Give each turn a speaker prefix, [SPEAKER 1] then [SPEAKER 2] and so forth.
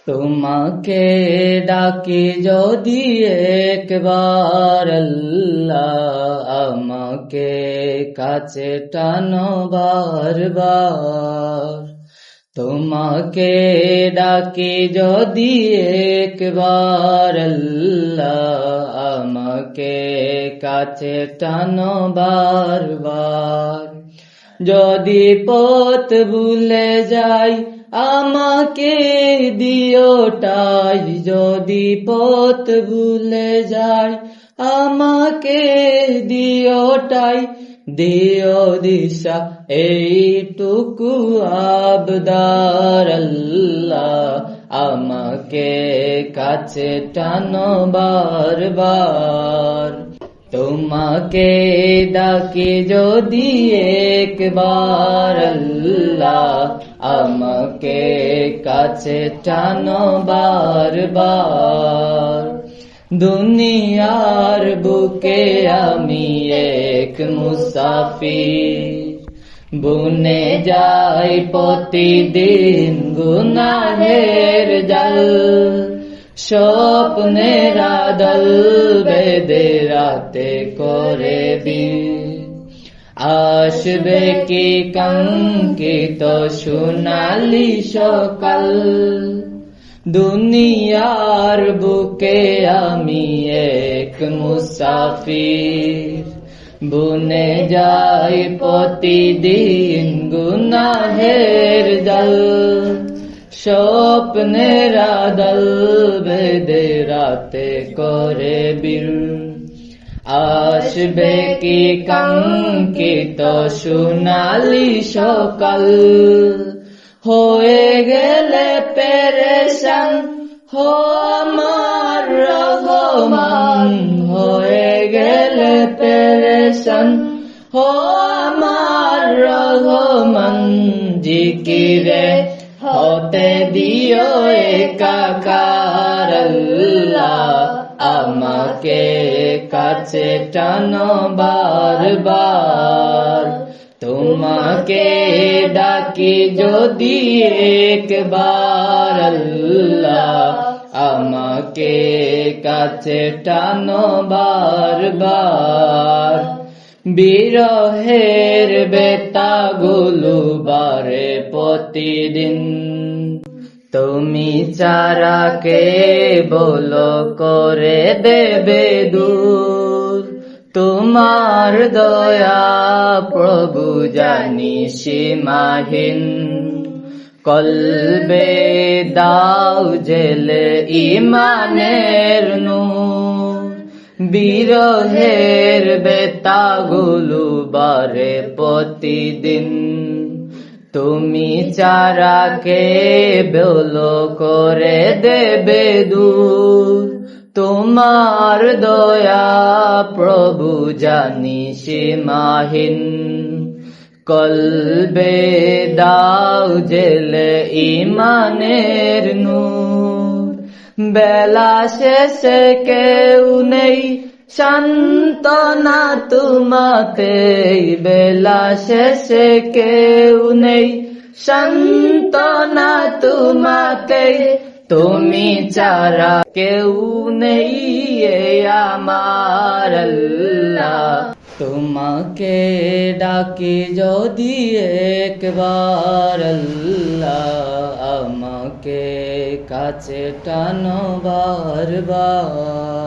[SPEAKER 1] তোমাকে ডাকি যদি একবার আল্লাহ, আমাকে কাছে টানো বারবার। তোমাকে ডাকি যদি একবার আল্লাহ, আমাকে কাছে টানো বারবার। যদি পথ ভুলে যাই আমাকে দিওটাই, যদি পথ ভুলে যাই আমাকে দিওটাই। দিও দিশা এইটুকু আবদার আল্লাহ, আমাকে কাছে টানো বারবার। তোমাকে ডাকি যদি একবার আল্লাহ, আমাকে কাছে টানো বারবার। দুনিয়ার বুকে আমি এক মুসাফির, বুনে যাই প্রতিদিন গুনাহের জাল। স্বপ্নের আদল বেঁধে রাতে করে দিন, আসবে কি কাঙ্ক্ষিত সোনালি সকাল। দুনিয়ার বুকে আমি এক মুসাফির, বুনে যাই প্রতিদিন গুনাহের জাল। স্বপ্নের আদল বেঁধে রাতে করে বীর, আসবে কি কাঙ্ক্ষিত সোনালি সকাল। হয়ে গেলে পেরেশান হো আমার রহমান, হয়ে গেলে পেরেশান হো আমার রহমান। জিকিরে হতে দিও একাকার আল্লাহ, আমাকে কাছে টানো বারবার। তোমাকে ডাকি যদি একবার আল্লাহ, আমাকে কাছে টানো বারবার। বিরহের বেতাগুলো বারে প্রতিদিন, তুমি ছাড়া কে বলো করে দেবে দূর। তোমার দয়া প্রভু জানি সীমাহীন, কলবে দাও জেলে ইমানের নূর। বিরহের বেতাগুলো বারে প্রতিদিন, তুমি ছাড়া কে বলো করে দেবে দূর। তোমার দয়া প্রভু জানি সীমাহীন, কলবে দাও জেলে ইমানের নূর। বেলা শেষে কেউ নেই সান্ত্বনা তোমাতে, বেলা শেষে কেউ নেই সান্ত্বনা তোমাতে। তুমি ছাড়া কেউ নেই আমার আল্লাহ, তোমাকে ডাকি যদি একবার আল্লাহ, আমাকে কাছে টানো বারবার।